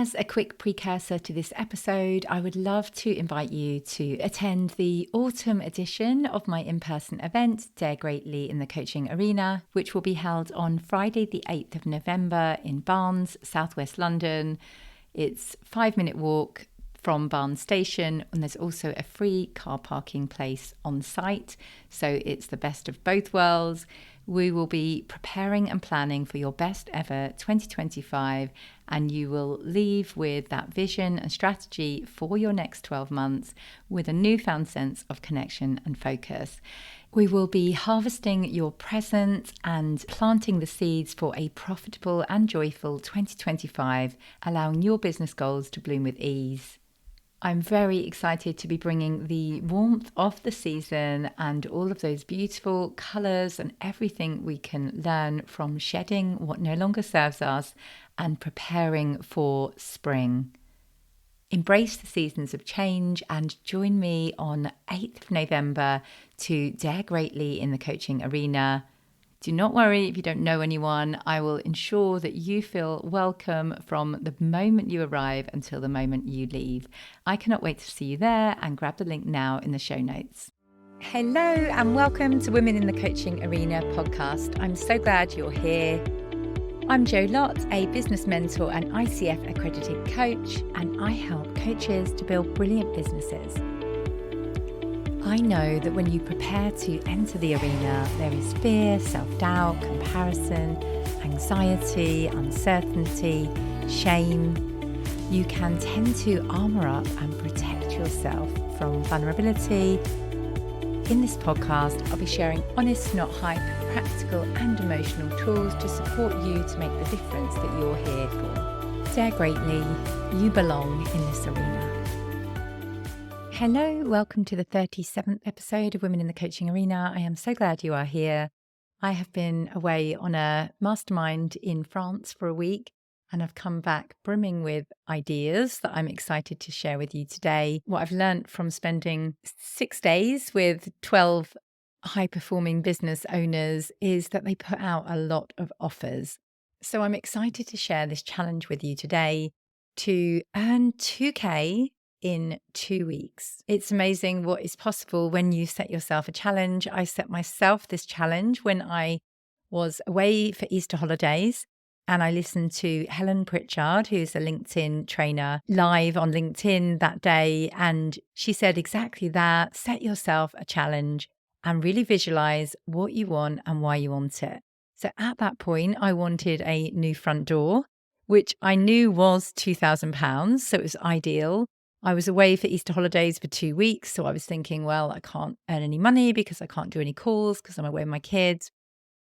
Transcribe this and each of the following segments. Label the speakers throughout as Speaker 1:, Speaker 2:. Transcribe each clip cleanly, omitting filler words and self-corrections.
Speaker 1: As a quick precursor to this episode, I would love to invite you to attend the autumn edition of my in-person event, Dare Greatly in the Coaching Arena, which will be held on Friday the 8th of November in Barnes, southwest London. It's a 5-minute walk from Barnes Station, and there's also a free car parking place on site. So it's the best of both worlds. We will be preparing and planning for your best ever 2025, and you will leave with that vision and strategy for your next 12 months with a newfound sense of connection and focus. We will be harvesting your present and planting the seeds for a profitable and joyful 2025, allowing your business goals to bloom with ease. I'm very excited to be bringing the warmth of the season and all of those beautiful colours and everything we can learn from shedding what no longer serves us and preparing for spring. Embrace the seasons of change and join me on 8th of November to Dare Greatly in the Coaching Arena. Do not worry if you don't know anyone. I will ensure that you feel welcome from the moment you arrive until the moment you leave. I cannot wait to see you there, and grab the link now in the show notes. Hello and welcome to Women in the Coaching Arena podcast. I'm so glad you're here. I'm Jo Lott, a business mentor and ICF accredited coach, and I help coaches to build brilliant businesses. I know that when you prepare to enter the arena, there is fear, self-doubt, comparison, anxiety, uncertainty, shame. You can tend to armor up and protect yourself from vulnerability. In this podcast, I'll be sharing honest, not hype, practical and emotional tools to support you to make the difference that you're here for. Dare greatly, you belong in this arena. Hello, welcome to the 37th episode of Women in the Coaching Arena. I am so glad you are here. I have been away on a mastermind in France for a week, and I've come back brimming with ideas that I'm excited to share with you today. What I've learned from spending 6 days with 12 high-performing business owners is that they put out a lot of offers. So I'm excited to share this challenge with you today to earn 2K in 2 weeks. It's amazing what is possible when you set yourself a challenge. I set myself this challenge when I was away for Easter holidays, and I listened to Helen Pritchard, who's a LinkedIn trainer, live on LinkedIn that day. And she said exactly that: set yourself a challenge and really visualize what you want and why you want it. So at that point, I wanted a new front door, which I knew was £2,000. So it was ideal. I was away for Easter holidays for 2 weeks. So I was thinking, well, I can't earn any money because I can't do any calls because I'm away with my kids.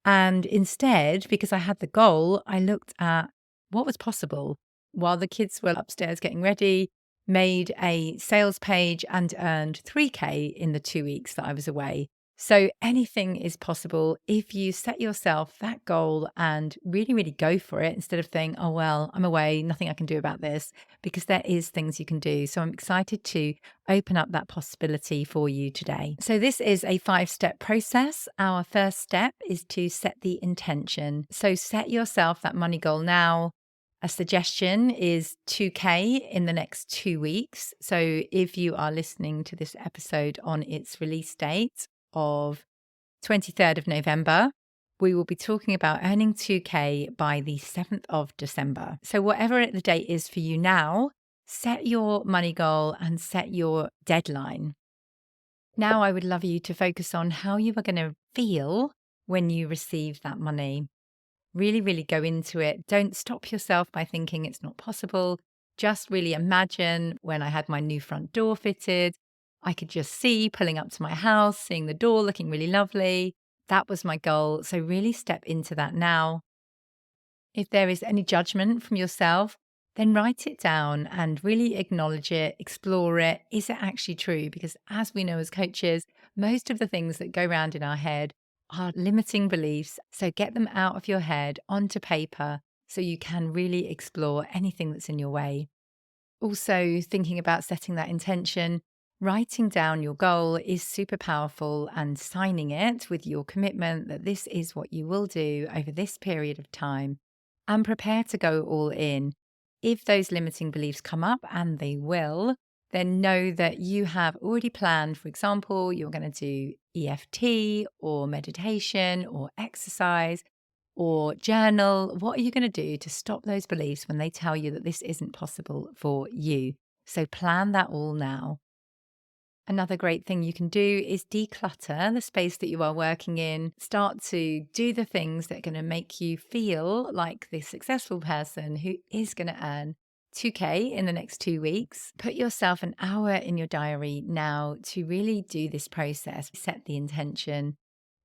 Speaker 1: And instead, because I had the goal, I looked at what was possible while the kids were upstairs getting ready, made a sales page and earned 3K in the 2 weeks that I was away. So anything is possible if you set yourself that goal and really, really go for it instead of saying, oh, well, I'm away, nothing I can do about this, because there is things you can do. So I'm excited to open up that possibility for you today. So this is a 5-step process. Our first step is to set the intention. So set yourself that money goal now. A suggestion is 2K in the next 2 weeks. So if you are listening to this episode on its release date of 23rd of November, we will be talking about earning 2K by the 7th of December. So whatever the date is for you now, set your money goal and set your deadline. Now I would love you to focus on how you are going to feel when you receive that money. Really, really go into it. Don't stop yourself by thinking it's not possible. Just really imagine when I had my new front door fitted, I could just see pulling up to my house, seeing the door looking really lovely. That was my goal. So really step into that now. If there is any judgment from yourself, then write it down and really acknowledge it, explore it. Is it actually true? Because as we know as coaches, most of the things that go around in our head are limiting beliefs. So get them out of your head onto paper so you can really explore anything that's in your way. Also, thinking about setting that intention, writing down your goal is super powerful, and signing it with your commitment that this is what you will do over this period of time, and prepare to go all in. if those limiting beliefs come up, and they will, then know that you have already planned. For example, you're going to do EFT or meditation or exercise or journal. What are you going to do to stop those beliefs when they tell you that this isn't possible for you? So plan that all now. Another great thing you can do is declutter the space that you are working in. Start to do the things that are going to make you feel like the successful person who is going to earn 2K in the next 2 weeks. Put yourself an hour in your diary now to really do this process. Set the intention,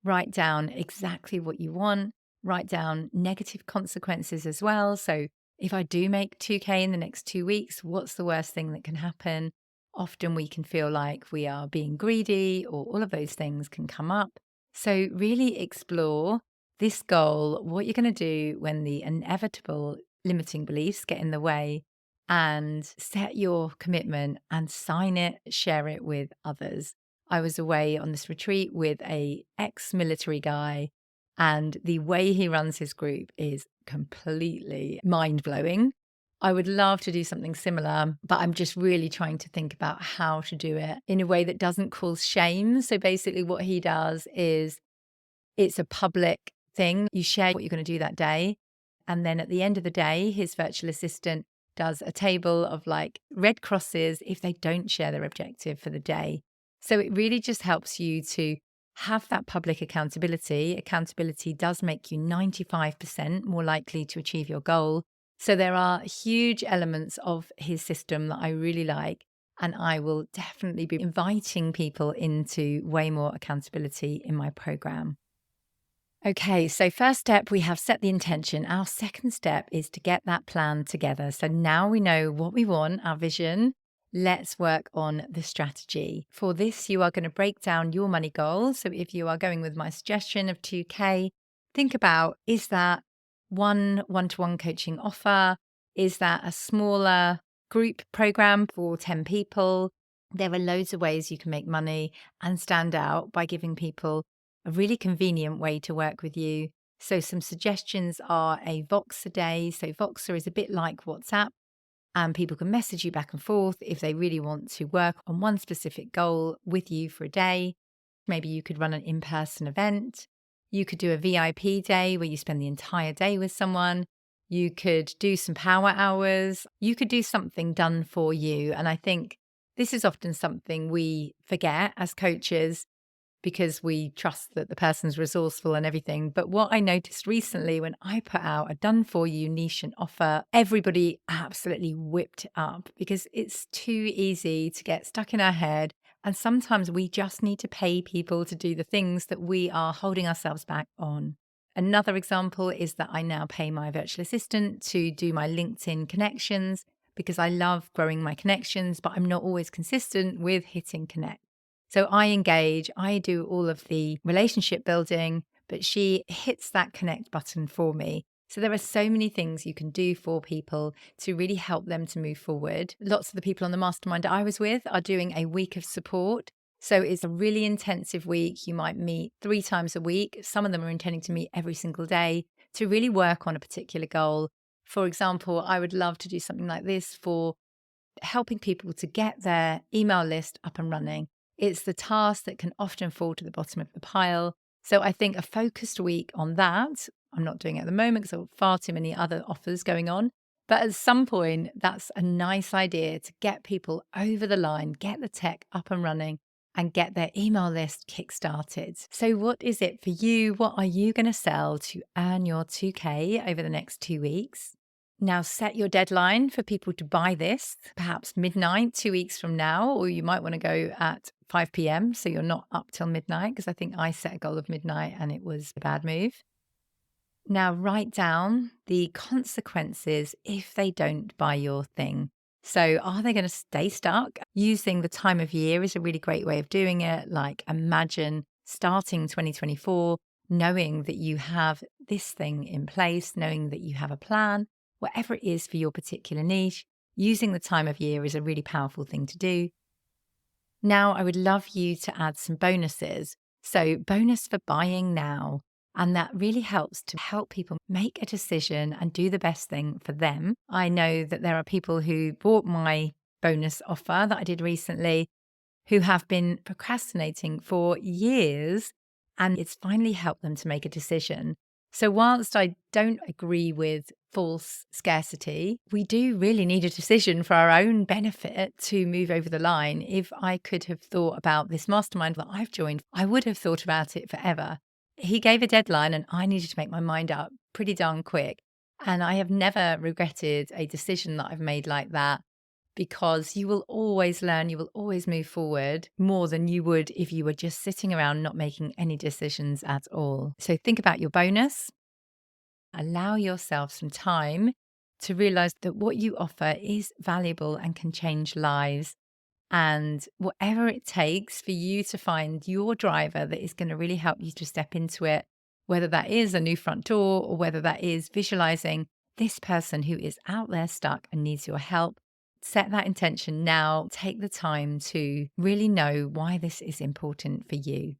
Speaker 1: write down exactly what you want, write down negative consequences as well. So if I do make 2K in the next 2 weeks, what's the worst thing that can happen? Often we can feel like we are being greedy, or all of those things can come up. So really explore this goal, what you're going to do when the inevitable limiting beliefs get in the way, and set your commitment and sign it, share it with others. I was away on this retreat with a ex-military guy, and the way he runs his group is completely mind-blowing. I would love to do something similar, but I'm just really trying to think about how to do it in a way that doesn't cause shame. So basically what he does is, it's a public thing. You share what you're going to do that day. And then at the end of the day, his virtual assistant does a table of like red crosses if they don't share their objective for the day. So it really just helps you to have that public accountability. Accountability does make you 95% more likely to achieve your goal. So there are huge elements of his system that I really like. And I will definitely be inviting people into way more accountability in my program. Okay, so first step, we have set the intention. Our second step is to get that plan together. So now we know what we want, our vision. Let's work on the strategy. For this, you are going to break down your money goals. So if you are going with my suggestion of 2K, think about, is that one-to-one coaching offer? Is that a smaller group program for 10 people? There are loads of ways you can make money and stand out by giving people a really convenient way to work with you. So some suggestions are a voxer day. So voxer is a bit like WhatsApp, and people can message you back and forth if they really want to work on one specific goal with you for a day. Maybe you could run an in-person event. You could do a VIP day where you spend the entire day with someone. You could do some power hours. You could do something done for you. And I think this is often something we forget as coaches, because we trust that the person's resourceful and everything. But what I noticed recently, when I put out a done for you niche and offer, everybody absolutely whipped it up, because it's too easy to get stuck in our head. And sometimes we just need to pay people to do the things that we are holding ourselves back on. Another example is that I now pay my virtual assistant to do my LinkedIn connections, because I love growing my connections, but I'm not always consistent with hitting connect. So I engage, I do all of the relationship building, but she hits that connect button for me. So there are so many things you can do for people to really help them to move forward. Lots of the people on the mastermind I was with are doing a week of support. So it's a really intensive week. You might meet 3 times a week. Some of them are intending to meet every single day to really work on a particular goal. For example, I would love to do something like this for helping people to get their email list up and running. It's the task that can often fall to the bottom of the pile. So I think a focused week on that, I'm not doing it at the moment because I've got far too many other offers going on. But at some point, that's a nice idea to get people over the line, get the tech up and running, and get their email list kickstarted. So what is it for you? What are you going to sell to earn your 2K over the next 2 weeks? Now set your deadline for people to buy this, perhaps midnight, 2 weeks from now, or you might want to go at 5 p.m. so you're not up till midnight, because I think I set a goal of midnight and it was a bad move. Now write down the consequences if they don't buy your thing. So are they going to stay stuck? Using the time of year is a really great way of doing it. Like imagine starting 2024, knowing that you have this thing in place, knowing that you have a plan. Whatever it is for your particular niche, using the time of year is a really powerful thing to do. Now, I would love you to add some bonuses. So bonus for buying now. And that really helps to help people make a decision and do the best thing for them. I know that there are people who bought my bonus offer that I did recently who have been procrastinating for years, and it's finally helped them to make a decision. So, whilst I don't agree with false scarcity, we do really need a decision for our own benefit to move over the line. If I could have thought about this mastermind that I've joined, I would have thought about it forever. He gave a deadline, and I needed to make my mind up pretty darn quick. And I have never regretted a decision that I've made like that, because you will always learn, you will always move forward more than you would if you were just sitting around not making any decisions at all. So think about your bonus. Allow yourself some time to realize that what you offer is valuable and can change lives. And whatever it takes for you to find your driver that is going to really help you to step into it, whether that is a new front door or whether that is visualizing this person who is out there stuck and needs your help, set that intention now. Take the time to really know why this is important for you.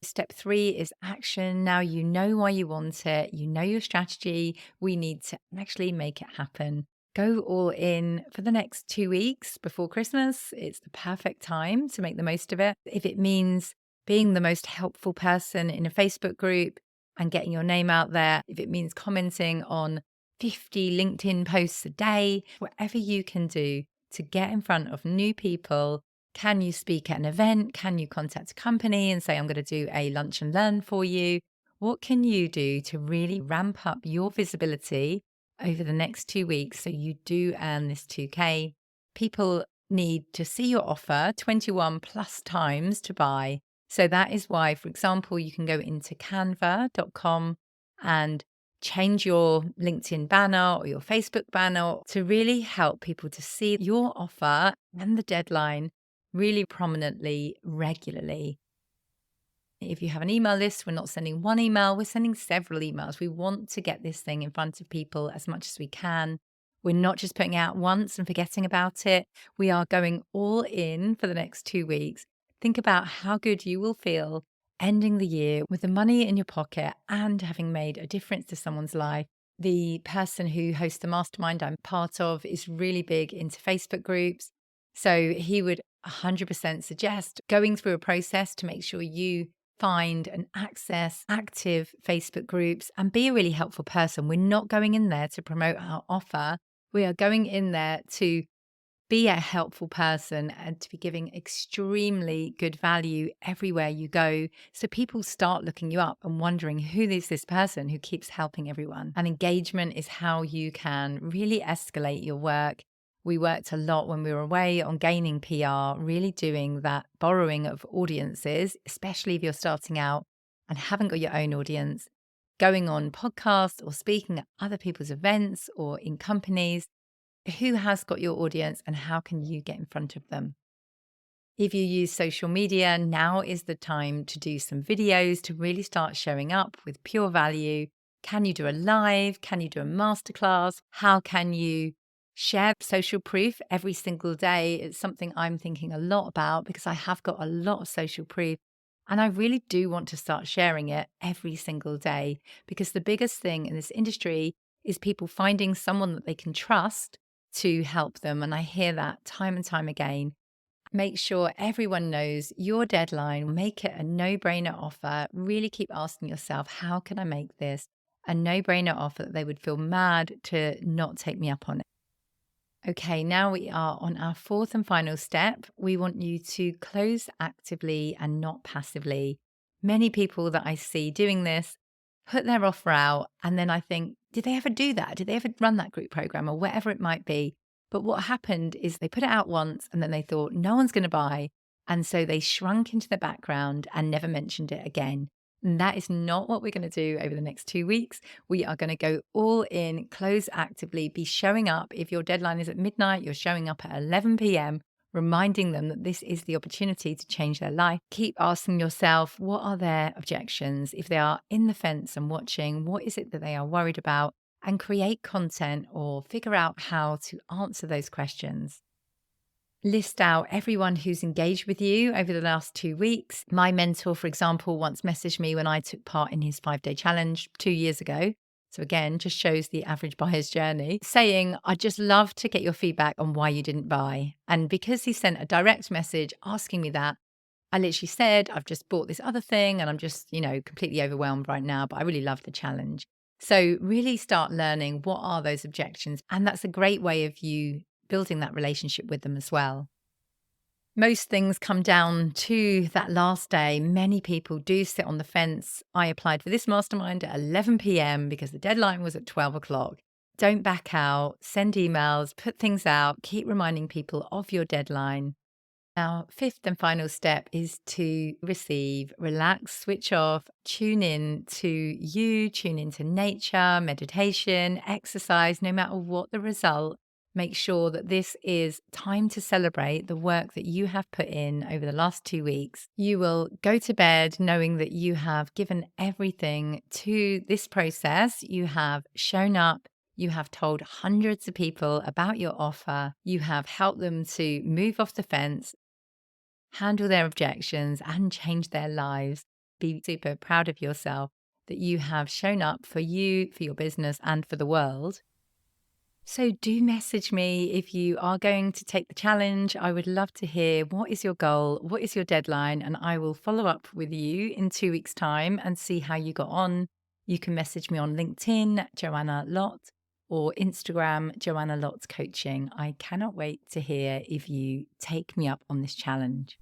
Speaker 1: Step 3 is action. Now you know why you want it, you know your strategy. We need to actually make it happen. Go all in for the next 2 weeks before Christmas. It's the perfect time to make the most of it. If it means being the most helpful person in a Facebook group and getting your name out there, if it means commenting on 50 LinkedIn posts a day, whatever you can do to get in front of new people. Can you speak at an event? Can you contact a company and say, I'm going to do a lunch and learn for you? What can you do to really ramp up your visibility over the next 2 weeks so you do earn this 2K? People need to see your offer 21 plus times to buy. So that is why, for example, you can go into canva.com and change your LinkedIn banner or your Facebook banner to really help people to see your offer and the deadline really prominently, regularly. If you have an email list, we're not sending one email, we're sending several emails. We want to get this thing in front of people as much as we can. We're not just putting it out once and forgetting about it. We are going all in for the next 2 weeks. Think about how good you will feel ending the year with the money in your pocket and having made a difference to someone's life. The person who hosts the mastermind I'm part of is really big into Facebook groups. So he would 100% suggest going through a process to make sure you find and access active Facebook groups and be a really helpful person. We're not going in there to promote our offer. We are going in there to be a helpful person and to be giving extremely good value everywhere you go. So people start looking you up and wondering, who is this person who keeps helping everyone? And engagement is how you can really escalate your work. We worked a lot when we were away on gaining PR, really doing that borrowing of audiences, especially if you're starting out and haven't got your own audience, going on podcasts or speaking at other people's events or in companies. Who has got your audience and how can you get in front of them? If you use social media, now is the time to do some videos to really start showing up with pure value. Can you do a live? Can you do a masterclass? How can you share social proof every single day? It's something I'm thinking a lot about because I have got a lot of social proof and I really do want to start sharing it every single day, because the biggest thing in this industry is people finding someone that they can trust to help them. And I hear that time and time again. Make sure everyone knows your deadline. Make it a no-brainer offer. Really keep asking yourself, how can I make this a no-brainer offer that they would feel mad to not take me up on it? Okay, now we are on our 4th and final step. We want you to close actively and not passively. Many people that I see doing this put their offer out, and then I think, did they ever do that? Did they ever run that group program or whatever it might be? But what happened is they put it out once and then they thought no one's going to buy. And so they shrunk into the background and never mentioned it again. And that is not what we're going to do over the next 2 weeks. We are going to go all in, close actively, be showing up. If your deadline is at midnight, you're showing up at 11 p.m., reminding them that this is the opportunity to change their life. Keep asking yourself, what are their objections? If they are in the fence and watching, what is it that they are worried about? And create content or figure out how to answer those questions. List out everyone who's engaged with you over the last 2 weeks. My mentor, for example, once messaged me when I took part in his 5-day challenge 2 years ago. So again, just shows the average buyer's journey, saying, I'd just love to get your feedback on why you didn't buy. And because he sent a direct message asking me that, I literally said, I've just bought this other thing and I'm just, completely overwhelmed right now, but I really love the challenge. So really start learning what are those objections. And that's a great way of you building that relationship with them as well. Most things come down to that last day. Many people do sit on the fence. I applied for this mastermind at 11 p.m. because the deadline was at 12 o'clock. Don't back out, send emails, put things out, keep reminding people of your deadline. Our fifth and final step is to receive, relax, switch off, tune in to you, tune into nature, meditation, exercise, no matter what the result. Make sure that this is time to celebrate the work that you have put in over the last 2 weeks. You will go to bed knowing that you have given everything to this process. You have shown up. You have told hundreds of people about your offer. You have helped them to move off the fence, handle their objections, and change their lives. Be super proud of yourself that you have shown up for you, for your business, and for the world. So do message me if you are going to take the challenge. I would love to hear, what is your goal? What is your deadline? And I will follow up with you in 2 weeks' time and see how you got on. You can message me on LinkedIn, Joanna Lott, or Instagram, Joanna Lott Coaching. I cannot wait to hear if you take me up on this challenge.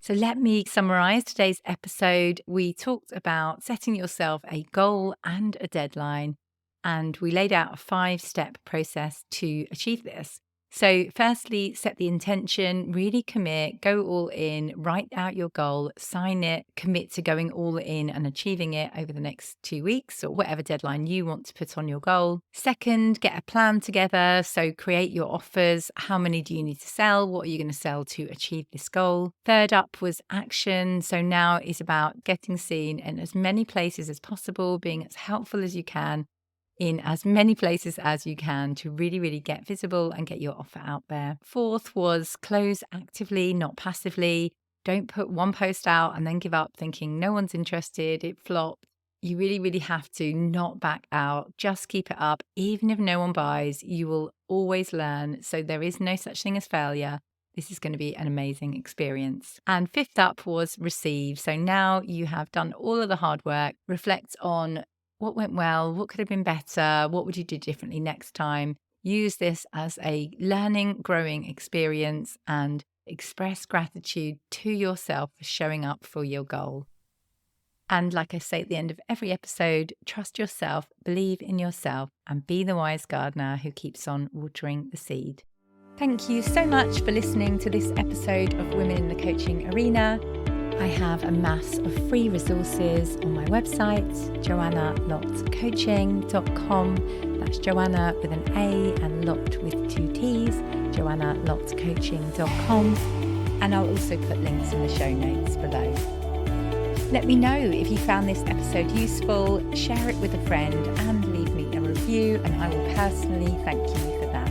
Speaker 1: So let me summarize today's episode. We talked about setting yourself a goal and a deadline, and we laid out a 5-step process to achieve this. So firstly, set the intention, really commit, go all in, write out your goal, sign it, commit to going all in and achieving it over the next 2 weeks or whatever deadline you want to put on your goal. Second, get a plan together. So create your offers. How many do you need to sell? What are you going to sell to achieve this goal? Third up was action. So now it's about getting seen in as many places as possible, being as helpful as you can, in as many places as you can to really, really get visible and get your offer out there. Fourth was close actively, not passively. Don't put one post out and then give up thinking no one's interested, it flopped. You really, really have to not back out. Just keep it up. Even if no one buys, you will always learn. So there is no such thing as failure. This is going to be an amazing experience. And fifth up was receive. So now you have done all of the hard work. Reflect on what went well, what could have been better, what would you do differently next time? Use this as a learning, growing experience and express gratitude to yourself for showing up for your goal. And like I say at the end of every episode, trust yourself, believe in yourself, and be the wise gardener who keeps on watering the seed. Thank you so much for listening to this episode of Women in the Coaching Arena. I have a mass of free resources on my website, JoannaLottCoaching.com. That's Joanna with an A and Lott with 2 T's, JoannaLottCoaching.com. And I'll also put links in the show notes below. Let me know if you found this episode useful, share it with a friend and leave me a review, and I will personally thank you for that.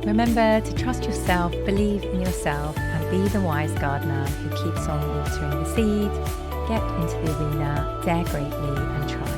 Speaker 1: Remember to trust yourself, believe in yourself, and be the wise gardener who keeps on watering the seed. Get into the arena, dare greatly, and try.